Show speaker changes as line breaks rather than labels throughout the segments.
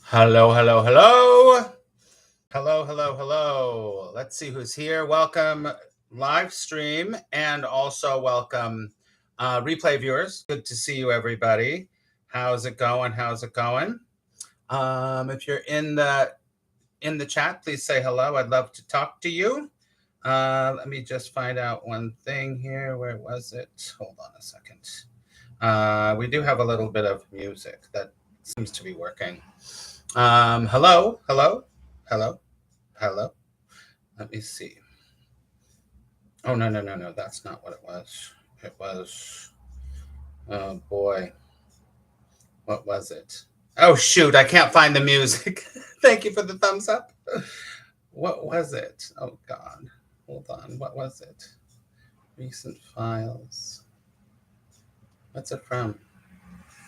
Hello, hello, hello. Hello, hello, hello. Let's see who's here. Welcome live stream and also welcome replay viewers. Good to see you, everybody. How's it going? How's it going? If you're in the chat, please say hello. I'd love to talk to you. Let me just find out one thing here. Where was it? Hold on a second. We do have a little bit of music that seems to be working. Hello, hello, hello, hello. Let me see. Oh, no. That's not what it was. It was, oh boy. What was it? Oh, shoot. I can't find the music. Thank you for the thumbs up. What was it? Oh, God. Hold on. What was it? Recent files. What's it from?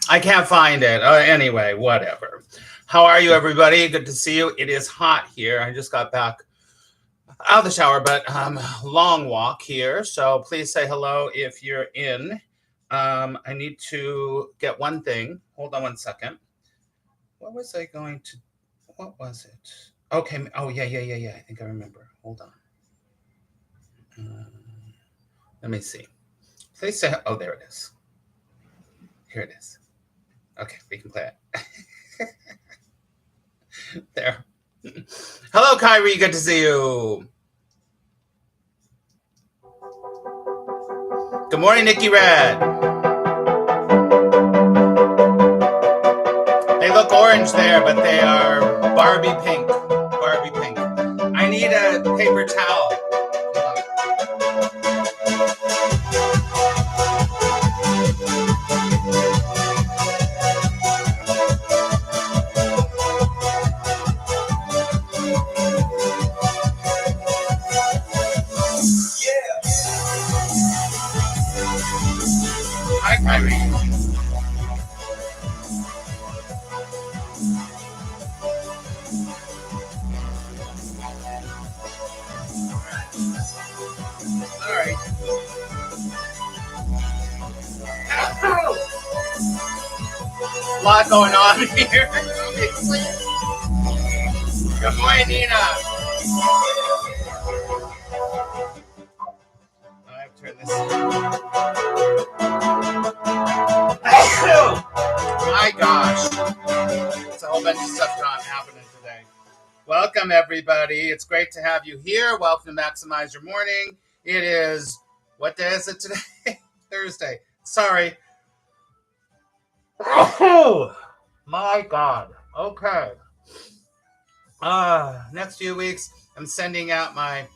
I can't find it. Anyway, whatever. How are you, everybody? Good to see you. It is hot here. I just got back out of the shower, but long walk here. So please say hello if you're in. I need to get one thing. Hold on one second. What was I going to? What was it? Okay. Oh, yeah. I think I remember. Hold on. Let me see. Please say. Oh, there it is. Here it is. Okay, we can play it. There. Hello, Kyrie. Good to see you. Good morning, Nikki Red. They look orange there, but they are Barbie pink. Barbie pink. I need a paper towel. Hi, Kyrie. All right. A lot going on here. Good morning, Nina. I've turned this. My gosh. It's a whole bunch of stuff happening today. Welcome, everybody. It's great to have you here. Welcome to Maximize Your Morning. It is, what day is it today? Thursday. Sorry. Oh, my God. Okay. Next few weeks, I'm sending out my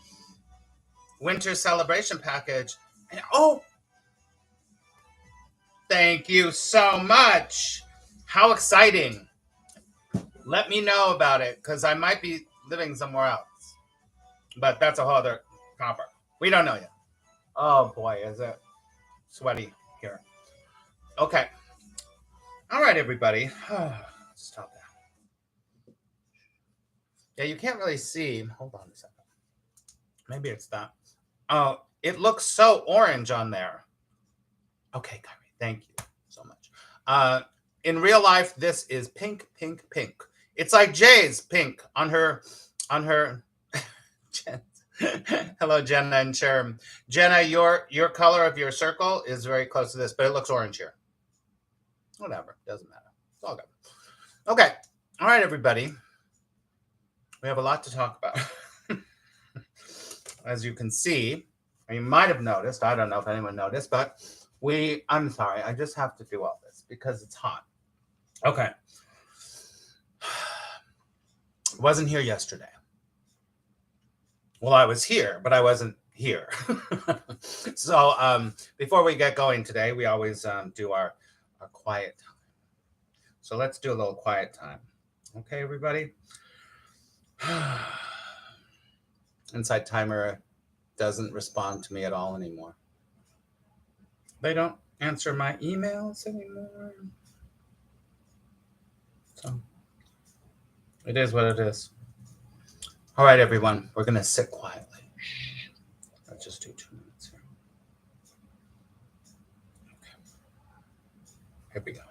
winter celebration package. And thank you so much. How exciting. Let me know about it, because I might be living somewhere else. But that's a whole other copper. We don't know yet. Oh, boy, is it sweaty here. Okay. All right, everybody. Stop that. Yeah, you can't really see. Hold on a second. Maybe it's that. Oh, it looks so orange on there. Okay, Kyrie, thank you so much. In real life, this is pink, pink, pink. It's like Jay's pink on her. Hello, Jenna and Sherm. Jenna, your color of your circle is very close to this, but it looks orange here. Whatever, doesn't matter. It's all good. Okay, all right, everybody. We have a lot to talk about. As you can see, or you might have noticed, I don't know if anyone noticed, but I'm sorry, I just have to do all this because it's hot. Okay. Wasn't here yesterday. Well, I was here, but I wasn't here. So before we get going today, we always do our quiet time. So let's do a little quiet time. Okay, everybody? Insight Timer doesn't respond to me at all anymore. They don't answer my emails anymore. So it is what it is. All right, everyone, we're going to sit quietly. Let's just do 2 minutes here. Okay. Here we go.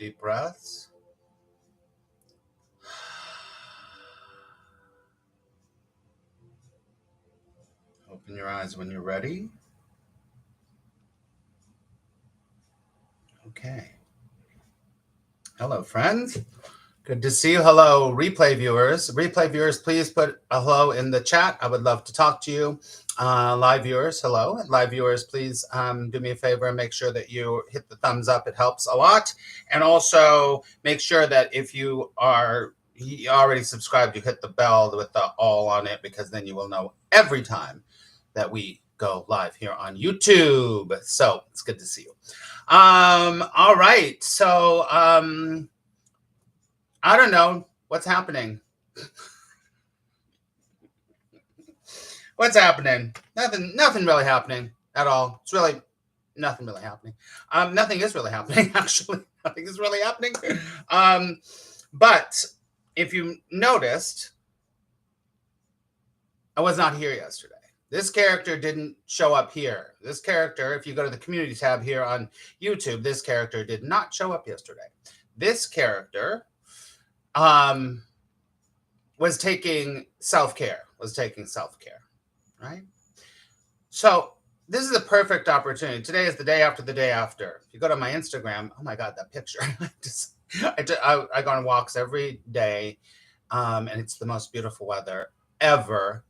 deep breaths. Open your eyes when you're ready. Okay. Hello, friends. Good to see you. Hello, replay viewers. Replay viewers, please put a hello in the chat. I would love to talk to you. Live viewers, hello. Live viewers, please do me a favor and make sure that you hit the thumbs up. It helps a lot. And also make sure that if you are already subscribed, you hit the bell with the all on it, because then you will know every time that we go live here on YouTube. So it's good to see you. All right. So I don't know what's happening. What's happening? Nothing really happening at all. It's really nothing really happening. Nothing is really happening, actually. Nothing is really happening. But if you noticed, I was not here yesterday. This character didn't show up here. This character, if you go to the community tab here on YouTube, this character did not show up yesterday. This character was taking self-care, right? So this is a perfect opportunity. Today is the day after the day after. If you go to my Instagram, oh my God, that picture. I go on walks every day, and it's the most beautiful weather ever.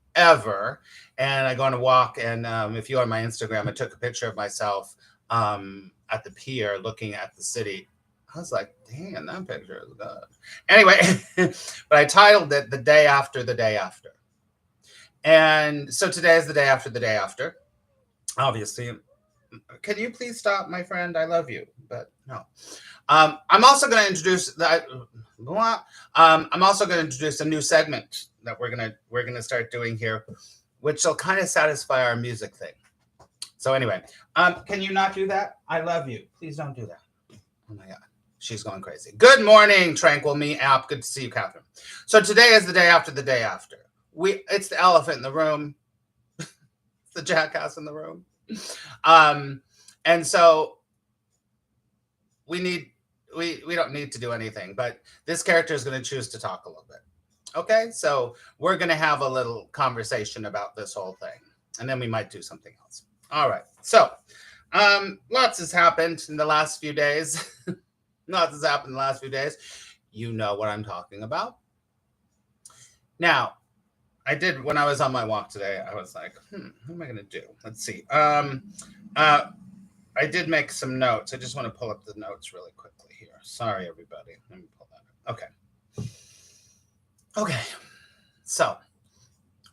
And I go on a walk, and if you go on my Instagram, I took a picture of myself at the pier looking at the city. I was like, damn, that picture is good. Anyway, but I titled it The Day After the Day After. And so today is the day after the day after. Obviously, can you please stop, my friend? I love you, but no. I'm also going to introduce that. I'm also going to introduce a new segment that we're gonna start doing here, which will kind of satisfy our music thing. So anyway, can you not do that? I love you. Please don't do that. Oh my God. She's going crazy. Good morning, Tranquil Me app. Good to see you, Catherine. So today is the day after the day after. It's the elephant in the room. It's the jackass in the room. And so we don't need to do anything, but this character is going to choose to talk a little bit. Okay, so we're going to have a little conversation about this whole thing, and then we might do something else. All right, so lots has happened in the last few days. You know what I'm talking about. Now, when I was on my walk today, I was like, what am I going to do? Let's see. I did make some notes. I just want to pull up the notes really quickly here. Sorry, everybody. Let me pull that up. Okay, so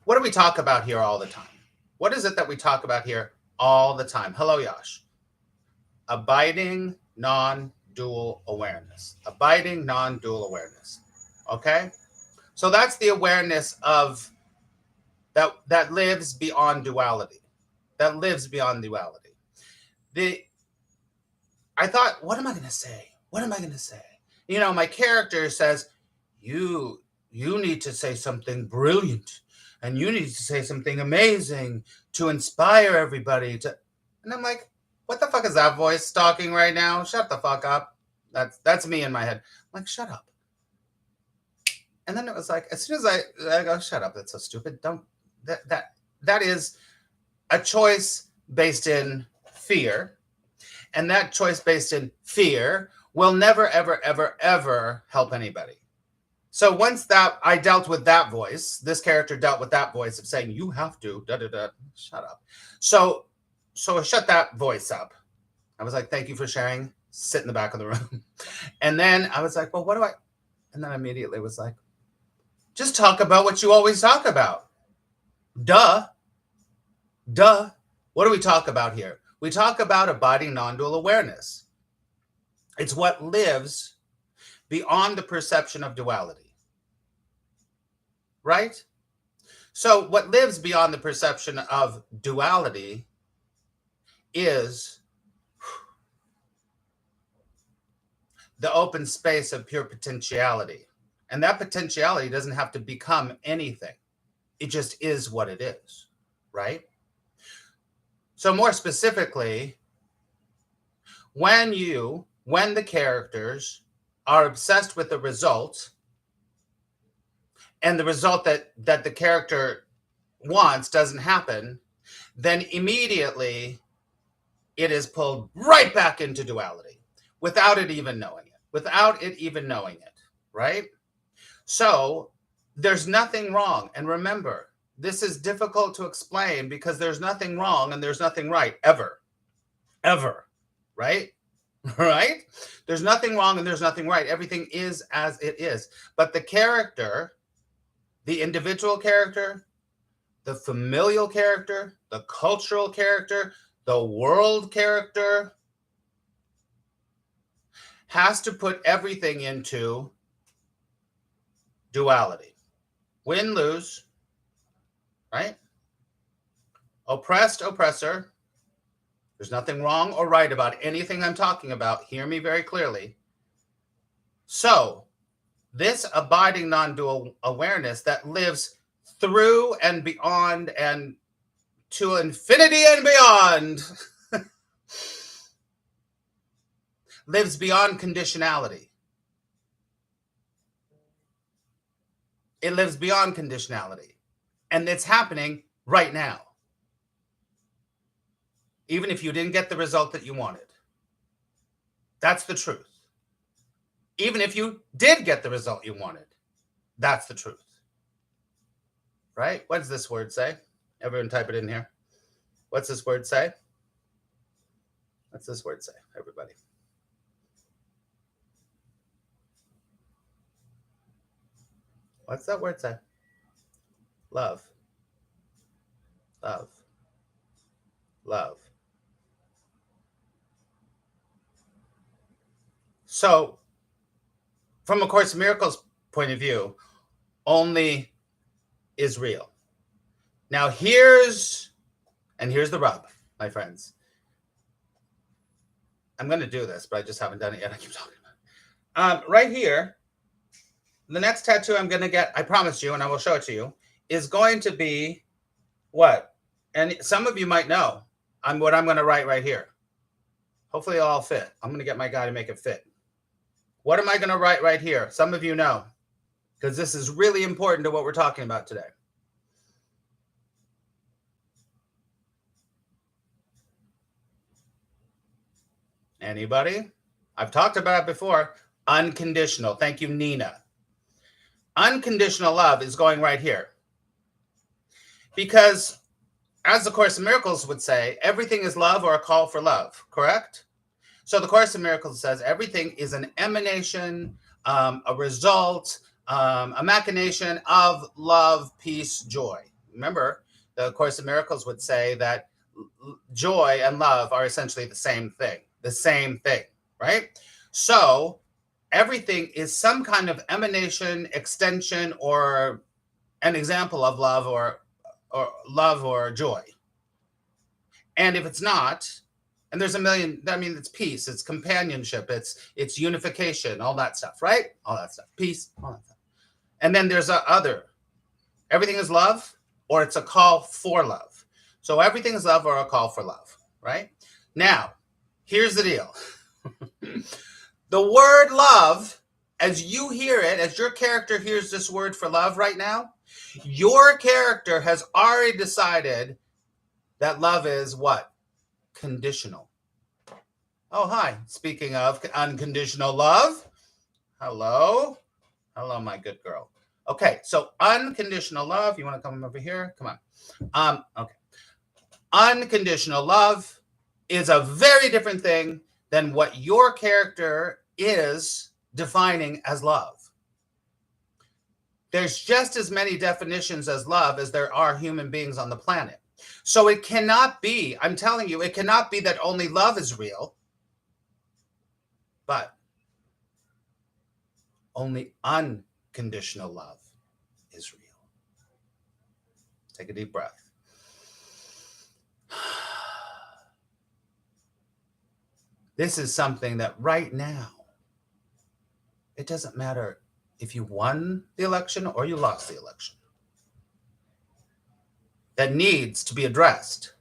what do we talk about here all the time? What is it that we talk about here all the time? Hello, Yash. Abiding non-dual awareness. Abiding non-dual awareness. Okay? So that's the awareness of that lives beyond duality. I thought, what am I going to say? You know, my character says, you need to say something brilliant, and you need to say something amazing to inspire everybody to. And I'm like, what the fuck is that voice talking right now? Shut the fuck up. That's me in my head. I'm like, shut up. And then it was like, as soon as I go, shut up. That's so stupid. That is a choice based in fear. And that choice based in fear will never, ever, ever, ever help anybody. So once that I dealt with that voice, this character dealt with that voice of saying, you have to, shut up. So I shut that voice up. I was like, thank you for sharing. Sit in the back of the room. And then I was like, well, what do I? And then immediately was like, just talk about what you always talk about. Duh. What do we talk about here? We talk about abiding non-dual awareness. It's what lives beyond the perception of duality. Right? So what lives beyond the perception of duality is the open space of pure potentiality. And that potentiality doesn't have to become anything. It just is what it is, right? So more specifically, when the characters are obsessed with the result, and the result that the character wants doesn't happen, then immediately it is pulled right back into duality without it even knowing it, right? So there's nothing wrong. And remember, this is difficult to explain because there's nothing wrong and there's nothing right, ever, right? Right? There's nothing wrong and there's nothing right. Everything is as it is. But the character, the individual character, the familial character, the cultural character, the world character has to put everything into duality. Win, lose, right? Oppressed, oppressor. There's nothing wrong or right about anything I'm talking about. Hear me very clearly. So, this abiding non-dual awareness that lives through and beyond and to infinity and beyond lives beyond conditionality. It lives beyond conditionality. And it's happening right now. Even if you didn't get the result that you wanted. That's the truth. Even if you did get the result you wanted. That's the truth. Right? What does this word say? Everyone type it in here. What's this word say? What's this word say, everybody? What's that word say? Love. Love. Love. So, from A Course in Miracles point of view, only is real. Now, here's the rub, my friends. I'm going to do this, but I just haven't done it yet. I keep talking about it. Right here, the next tattoo I'm going to get, I promise you, and I will show it to you, is going to be what? And some of you might know what I'm going to write right here. Hopefully it'll all fit. I'm going to get my guy to make it fit. What am I going to write right here? Some of you know, because this is really important to what we're talking about today. Anybody? I've talked about it before. Unconditional. Thank you, Nina. Unconditional love is going right here. Because, as the Course in Miracles would say, everything is love or a call for love, correct? So the Course in Miracles says everything is an emanation, a result, a machination of love, peace, joy. Remember, the Course in Miracles would say that joy and love are essentially the same thing, right? So everything is some kind of emanation, extension, or an example of love or love or joy. And if it's not, and there's a million, I mean, it's peace, it's companionship, it's unification, all that stuff, right? All that stuff, peace, all that stuff. And then there's everything is love, or it's a call for love. So everything is love or a call for love, right? Now, here's the deal. The word love, as you hear it, as your character hears this word for love right now, your character has already decided that love is what? Conditional. Oh, hi. Speaking of unconditional love. Hello. Hello, my good girl. Okay, so unconditional love. You want to come over here? Come on. Okay. Unconditional love is a very different thing than what your character is defining as love. There's just as many definitions as love as there are human beings on the planet. So it cannot be, I'm telling you, it cannot be that only love is real, but only unconditional love is real. Take a deep breath. This is something that right now, it doesn't matter if you won the election or you lost the election. That needs to be addressed.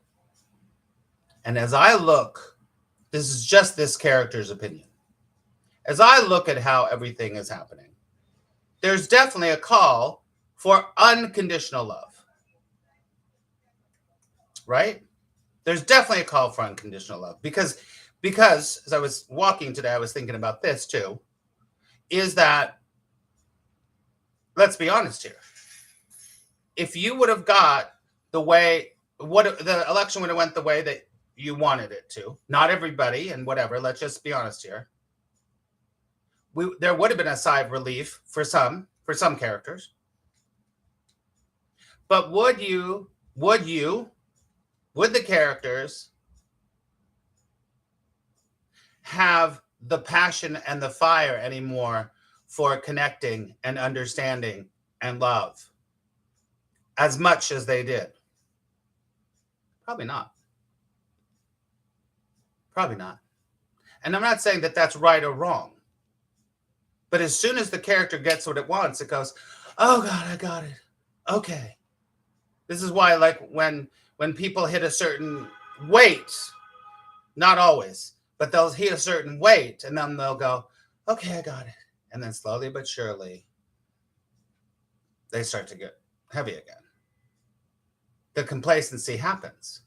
And as I look, this is just this character's opinion. as I look at how everything is happening, there's definitely a call for unconditional love, right? There's definitely a call for unconditional love because as I was walking today, I was thinking about this too, is that, let's be honest here. If you would have got the way, what the election would have went the way that you wanted it to, not everybody and whatever, let's just be honest here. There would have been a sigh of relief for some characters. But would the characters have the passion and the fire anymore for connecting and understanding and love as much as they did? Probably not. Probably not. And I'm not saying that that's right or wrong. But as soon as the character gets what it wants, it goes, oh God, I got it. Okay. This is why, like, when people hit a certain weight, not always, but they'll hit a certain weight and then they'll go, okay, I got it. And then slowly but surely, they start to get heavy again. The complacency happens.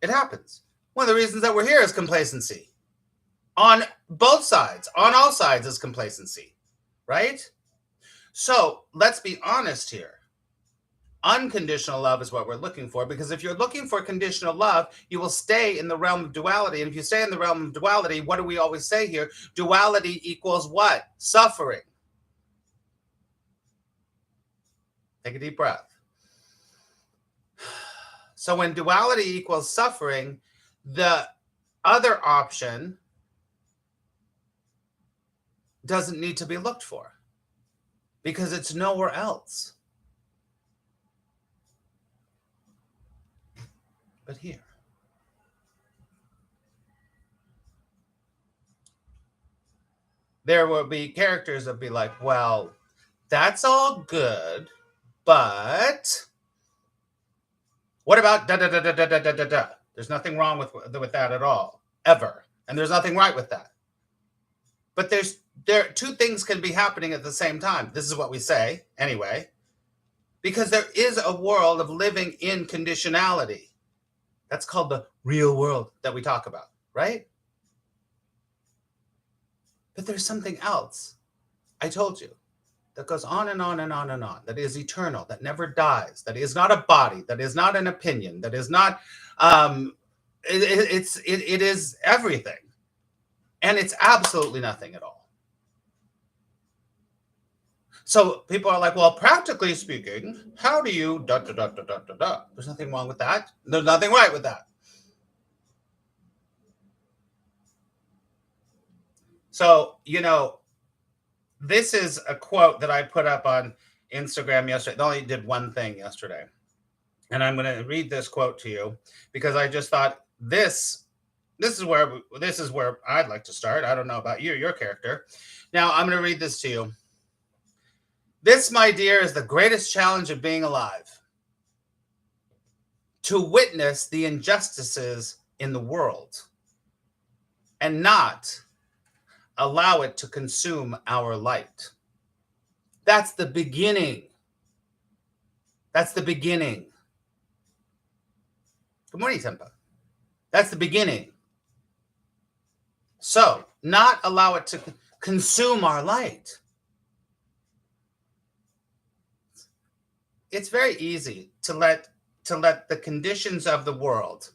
It happens. One of the reasons that we're here is complacency. On both sides, on all sides is complacency, right? So let's be honest here. Unconditional love is what we're looking for, because if you're looking for conditional love, you will stay in the realm of duality. And if you stay in the realm of duality, what do we always say here? Duality equals what? Suffering. Take a deep breath. So when duality equals suffering, the other option doesn't need to be looked for because it's nowhere else but here. There will be characters that be like, well, that's all good, but what about da da da da da da da da? There's nothing wrong with that at all, ever. And there's nothing right with that. But there two things can be happening at the same time. This is what we say anyway, because there is a world of living in conditionality. That's called the real world that we talk about, right? But there's something else, I told you, that goes on and on and on and on, that is eternal, that never dies, that is not a body, that is not an opinion, that is not, it is everything. And it's absolutely nothing at all. So people are like, well, practically speaking, how do you da da da da da da da? There's nothing wrong with that. There's nothing right with that. So, this is a quote that I put up on Instagram yesterday. I only did one thing yesterday. And I'm going to read this quote to you because I just thought this is where I'd like to start. I don't know about you, your character. Now, I'm going to read this to you. This, my dear, is the greatest challenge of being alive. To witness the injustices in the world and not allow it to consume our light. That's the beginning. That's the beginning. Good morning, Tempa. That's the beginning. So, not allow it to consume our light. It's very easy to let the conditions of the world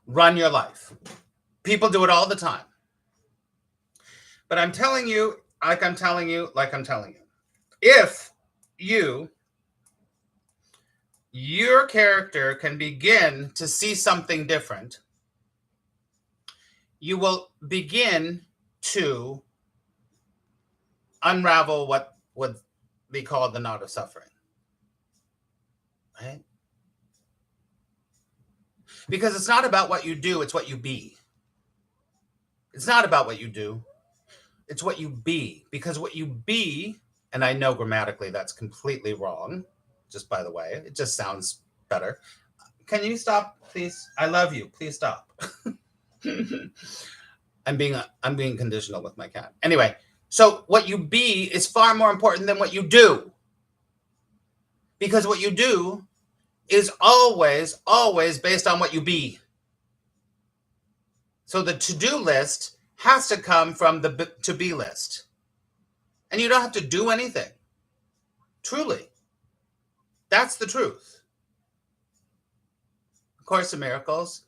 run your life. People do it all the time. But I'm telling you, like I'm telling you, if your character can begin to see something different, you will begin to unravel what would be called the knot of suffering. Right? Because it's not about what you do, it's what you be. It's not about what you do, it's what you be. Because what you be, and I know grammatically that's completely wrong, just by the way, it just sounds better. Can you stop, please? I love you. Please stop. I'm being conditional with my cat. Anyway, so what you be is far more important than what you do. Because what you do is always, always based on what you be. So the to-do list has to come from the to-be list. And you don't have to do anything. Truly. That's the truth. A Course in Miracles,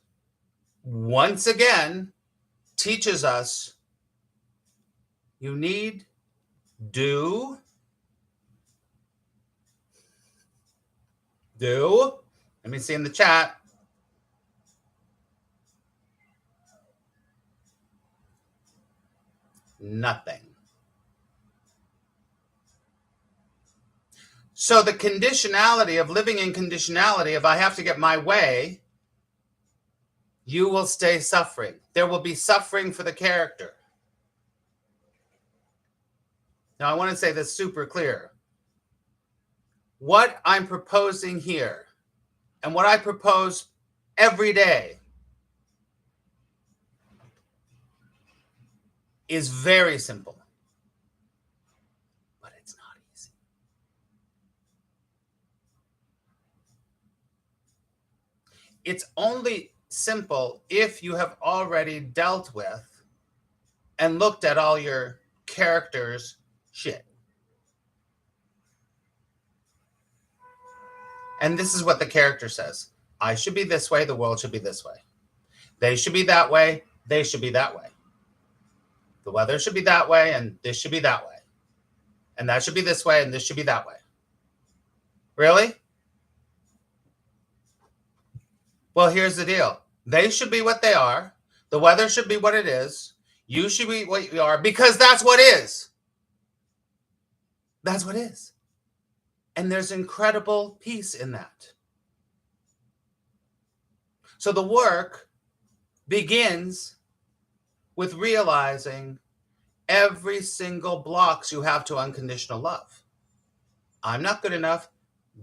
once again, teaches us you need do. Let me see in the chat. Nothing. So the conditionality of living in conditionality, if I have to get my way, you will stay suffering. There will be suffering for the character. Now, I want to say this super clear. What I'm proposing here, and what I propose every day, is very simple. But it's not easy. It's only simple if you have already dealt with and looked at all your characters' shit. And this is what the character says. I should be this way, the world should be this way. They should be that way, they should be that way. The weather should be that way, and this should be that way. And that should be this way, and this should be that way. Really? Well, here's the deal. They should be what they are. The weather should be what it is. You should be what you are, because that's what is. That's what is. And there's incredible peace in that. So the work begins with realizing every single blocks you have to unconditional love. I'm not good enough.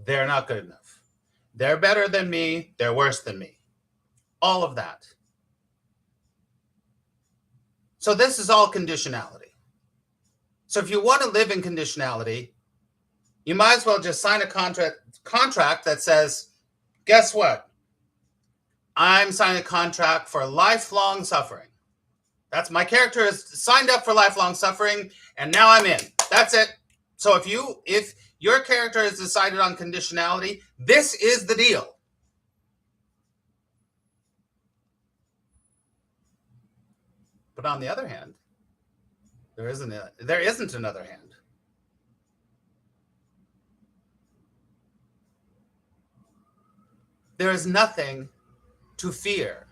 They're not good enough. They're better than me. They're worse than me. All of that. So this is all conditionality. So if you want to live in conditionality, you might as well just sign a contract that says, guess what? I'm signing a contract for lifelong suffering. That's my character is signed up for lifelong suffering, and now I'm in. That's it. So if your character has decided on conditionality, this is the deal. But on the other hand, there isn't another hand. There is nothing to fear.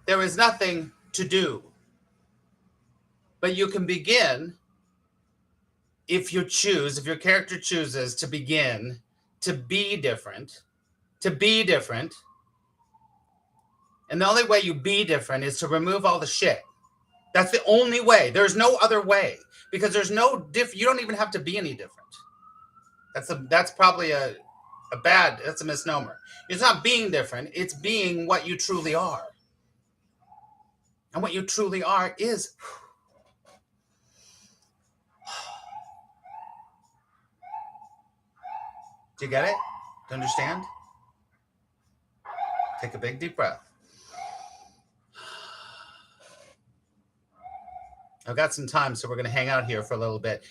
There is nothing to do. But you can begin, if your character chooses to begin to be different. And the only way you be different is to remove all the shit. That's the only way. There's no other way, because there's no you don't even have to be any different. That's probably a misnomer. It's not being different. It's being what you truly are. And what you truly are is. Do you get it? Do you understand? Take a big deep breath. I've got some time, so we're going to hang out here for a little bit.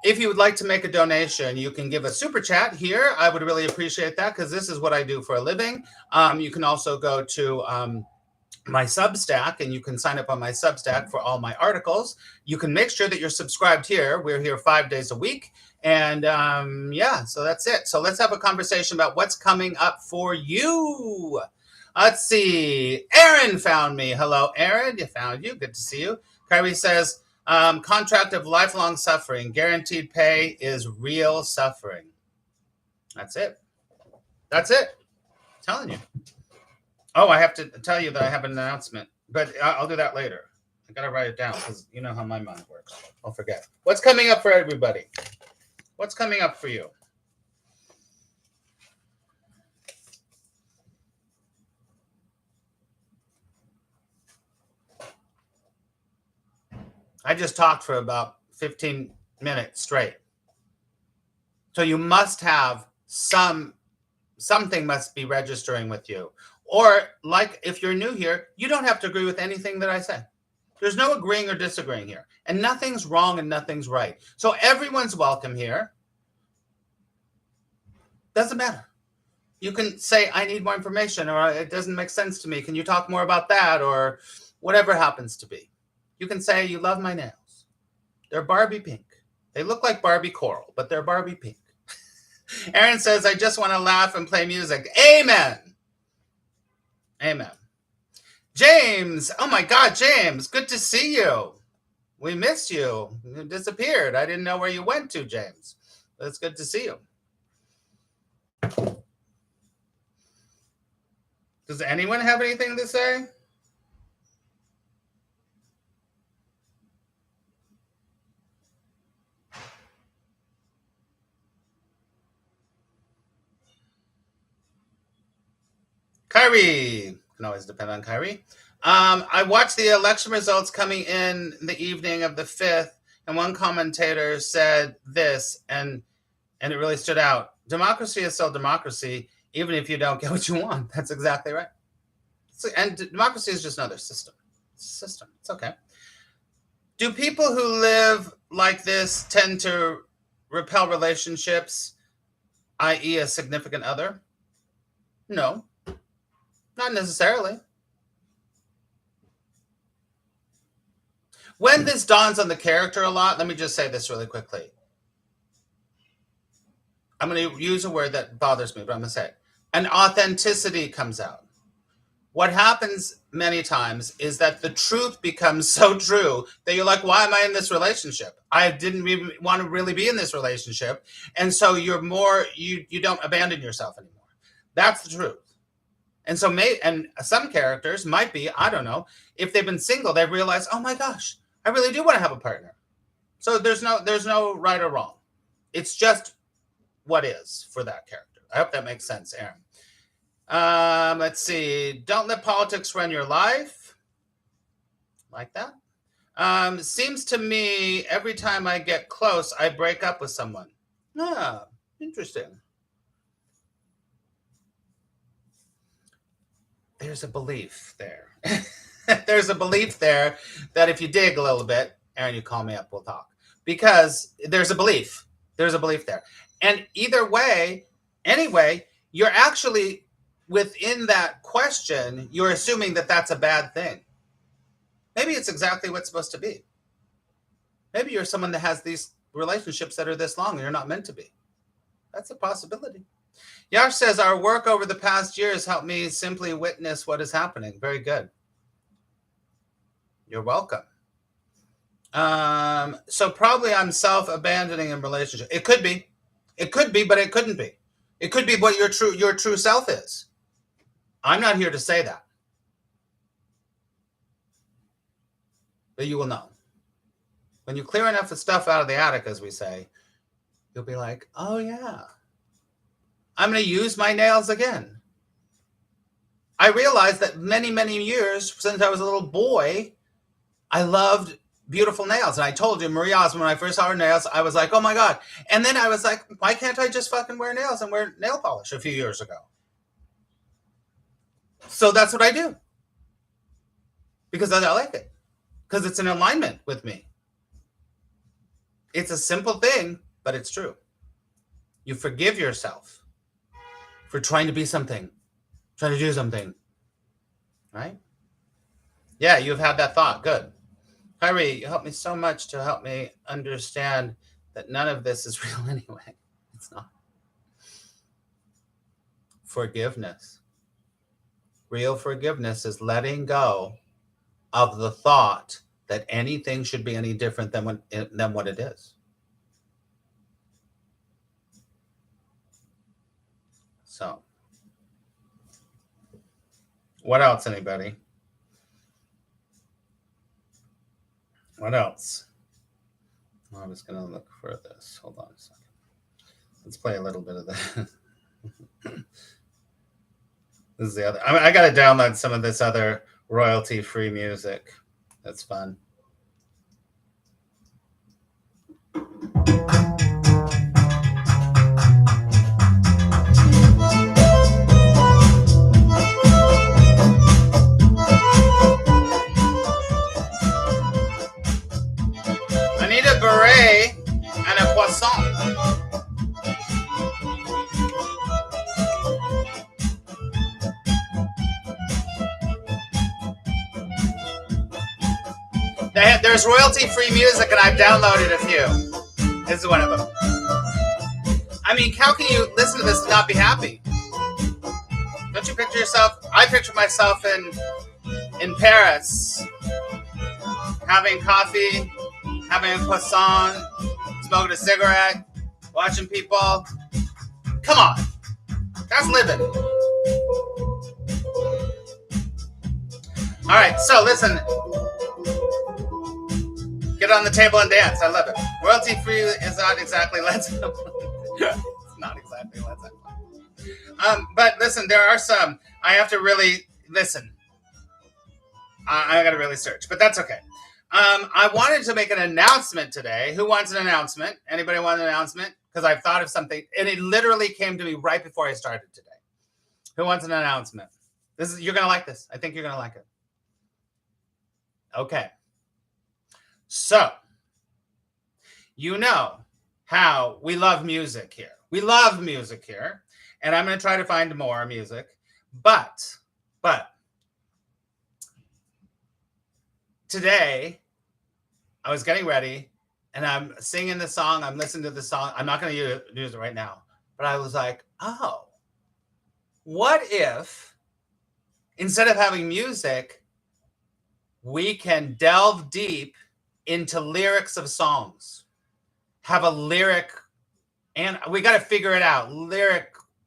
If you would like to make a donation, you can give a super chat here. I would really appreciate that, because this is what I do for a living. You can also go to my Substack, and you can sign up on my Substack for all my articles. You can make sure that you're subscribed here. We're here 5 days a week. And so that's it. So let's have a conversation about what's coming up for you. Let's see. Aaron found me. Hello, Aaron. Found you. Good to see you. Kyrie says, contract of lifelong suffering. Guaranteed pay is real suffering. That's it. That's it. I'm telling you. Oh, I have to tell you that I have an announcement, but I'll do that later. I got to write it down, because you know how my mind works. I'll forget. What's coming up for everybody? What's coming up for you? I just talked for about 15 minutes straight. So you must have something must be registering with you. Or like if you're new here, you don't have to agree with anything that I say. There's no agreeing or disagreeing here. And nothing's wrong and nothing's right. So everyone's welcome here. Doesn't matter. You can say, I need more information, or it doesn't make sense to me. Can you talk more about that? Or whatever happens to be. You can say, you love my nails. They're Barbie pink. They look like Barbie coral, but they're Barbie pink. Aaron says, I just want to laugh and play music. Amen. Amen. James. Oh my God, James. Good to see you. We missed you. You disappeared. I didn't know where you went to, James. But it's good to see you. Does anyone have anything to say? Kyrie. Can always depend on Kyrie. I watched the election results coming in the evening of the 5th, and one commentator said this, and it really stood out. Democracy is still democracy, even if you don't get what you want. That's exactly right. And democracy is just another system. It's a system. It's okay. Do people who live like this tend to repel relationships, i.e. a significant other? No, not necessarily. When this dawns on the character a lot, let me just say this really quickly. I'm going to use a word that bothers me, but I'm going to say it. An authenticity comes out. What happens many times is that the truth becomes so true that you're like, why am I in this relationship? I didn't even want to really be in this relationship. And so you're more, you don't abandon yourself anymore. That's the truth. And so and some characters might be, I don't know, if they've been single, they realize, oh my gosh, I really do want to have a partner. So there's no right or wrong. It's just what is for that character. I hope that makes sense, Aaron. Let's see. Don't let politics run your life. Like that. Seems to me every time I get close, I break up with someone. Ah, interesting. There's a belief there. There's a belief there that if you dig a little bit, Aaron, you call me up, we'll talk. Because there's a belief. There's a belief there. And either way, anyway, you're actually within that question, you're assuming that that's a bad thing. Maybe it's exactly what's supposed to be. Maybe you're someone that has these relationships that are this long and you're not meant to be. That's a possibility. Yash says, our work over the past years helped me simply witness what is happening. Very good. You're welcome. So probably I'm self-abandoning in relationship. It could be, but it couldn't be. It could be what your true self is. I'm not here to say that. But you will know. When you clear enough of stuff out of the attic, as we say, you'll be like, oh yeah, I'm going to use my nails again. I realized that many, many years since I was a little boy, I loved beautiful nails. And I told you, Maria Osmond, when I first saw her nails, I was like, oh my God. And then I was like, why can't I just fucking wear nails and wear nail polish a few years ago? So that's what I do. Because I like it. Because it's in alignment with me. It's a simple thing, but it's true. You forgive yourself for trying to be something, trying to do something. Right? Yeah, you've had that thought. Good. Kyrie, you helped me so much to help me understand that none of this is real anyway. It's not. Forgiveness. Real forgiveness is letting go of the thought that anything should be any different than what it is. So, what else, anybody? What else? I was going to look for this. Hold on a second. Let's play a little bit of that. This is the other. I got to download some of this other royalty-free music. That's fun. I need a beret and a croissant. There's royalty-free music, and I've downloaded a few. This is one of them. I mean, how can you listen to this and not be happy? Don't you picture yourself? I picture myself in Paris, having coffee, having a croissant, smoking a cigarette, watching people. Come on, that's living. All right, so listen. Get on the table and dance. I love it. Royalty free is not exactly Let's. It's not exactly Let's. But listen, there are some. I have to really listen. I got to really search, but that's okay. I wanted to make an announcement today. Who wants an announcement? Anybody want an announcement? Because I've thought of something, and it literally came to me right before I started today. Who wants an announcement? You're gonna like this. I think you're gonna like it. Okay. So, you know how we love music here. We love music here, and I'm going to try to find more music. But today, I was getting ready, and I'm singing the song. I'm listening to the song. I'm not going to use it right now, but I was like, oh, what if instead of having music, we can delve deep into lyrics of songs, have a lyric, and we got to figure it out.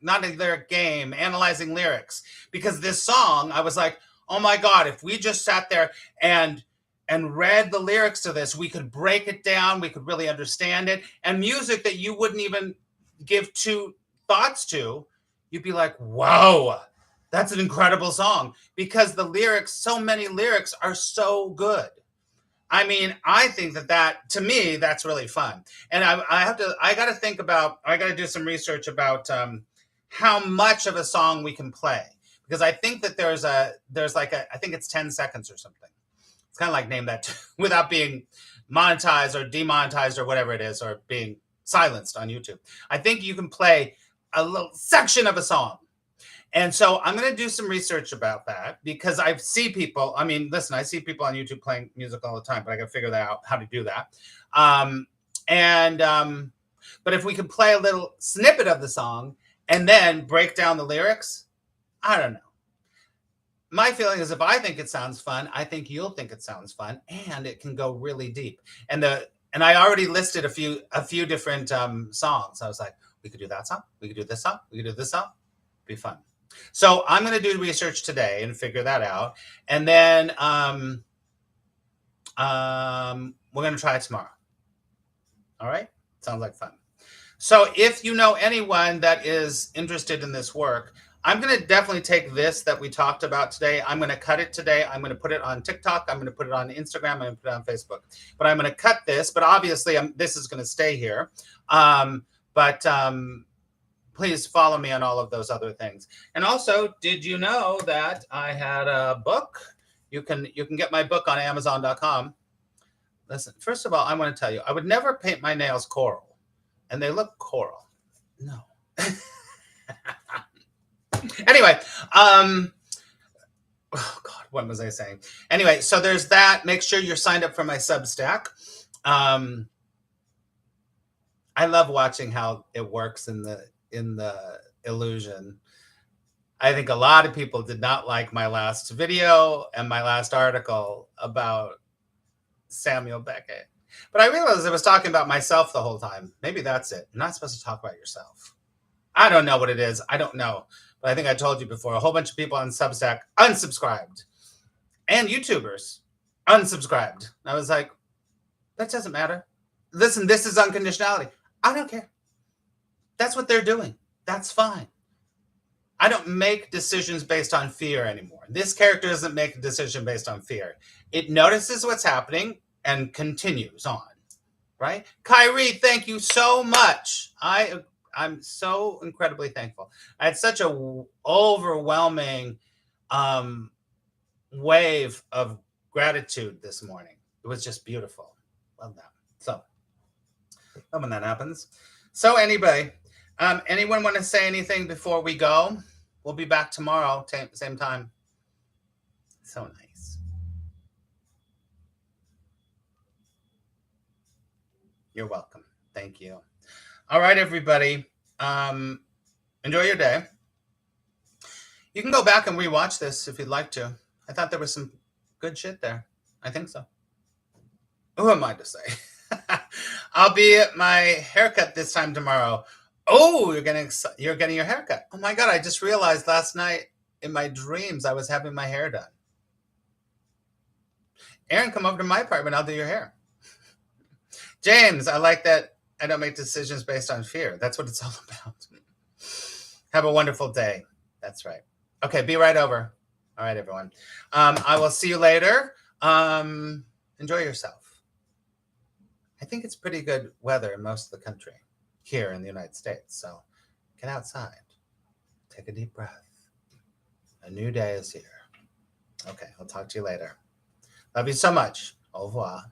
Not a lyric game, analyzing lyrics. Because this song, I was like, oh my God, if we just sat there and read the lyrics to this, we could break it down, we could really understand it. And music that you wouldn't even give two thoughts to, you'd be like, wow, that's an incredible song. Because the lyrics, so many lyrics are so good. I mean, I think that to me, that's really fun. And I got to do some research about how much of a song we can play. Because I think that I think it's 10 seconds or something. It's kind of like Name That without being monetized or demonetized or whatever it is, or being silenced on YouTube. I think you can play a little section of a song. And so I'm going to do some research about that, because I see people, I mean, listen, I see people on YouTube playing music all the time, but I got to figure out how to do that. But if we can play a little snippet of the song and then break down the lyrics, I don't know. My feeling is if I think it sounds fun, I think you'll think it sounds fun, and it can go really deep. And I already listed a few different songs. I was like, we could do that song. We could do this song. We could do this song. It'd be fun. So I'm going to do research today and figure that out. And then we're going to try it tomorrow. All right? Sounds like fun. So if you know anyone that is interested in this work, I'm going to definitely take this that we talked about today. I'm going to cut it today. I'm going to put it on TikTok. I'm going to put it on Instagram. I'm going to put it on Facebook. But I'm going to cut this. But obviously, this is going to stay here. Please follow me on all of those other things. And also, did you know that I had a book? You can get my book on Amazon.com. Listen, first of all, I want to tell you, I would never paint my nails coral, and they look coral. No. Anyway, oh God, what was I saying? Anyway, so there's that. Make sure you're signed up for my Substack. I love watching how it works in the illusion. I think a lot of people did not like my last video and my last article about Samuel Beckett. But I realized I was talking about myself the whole time. Maybe that's it. You're not supposed to talk about yourself. I don't know what it is. I don't know. But I think I told you before, a whole bunch of people on Substack unsubscribed. And YouTubers unsubscribed. And I was like, that doesn't matter. Listen, this is unconditionality. I don't care. That's what they're doing. That's fine. I don't make decisions based on fear anymore. This character doesn't make a decision based on fear. It notices what's happening and continues on. right? Kyrie, thank you so much. I'm so incredibly thankful. I had such a overwhelming wave of gratitude this morning. It was just beautiful. Love that. So love when that happens. So anyway, anyone want to say anything before we go? We'll be back tomorrow, same time. So nice. You're welcome. Thank you. All right, everybody. Enjoy your day. You can go back and rewatch this if you'd like to. I thought there was some good shit there. I think so. Who am I to say? I'll be at my haircut this time tomorrow. Oh, you're getting your haircut. Oh my God, I just realized last night in my dreams I was having my hair done. Aaron, come over to my apartment. I'll do your hair. James, I like that I don't make decisions based on fear. That's what it's all about. Have a wonderful day. That's right. Okay, be right over. All right, everyone. I will see you later. Enjoy yourself. I think it's pretty good weather in most of the country here in the United States. So get outside. Take a deep breath. A new day is here. Okay, I'll talk to you later. Love you so much. Au revoir.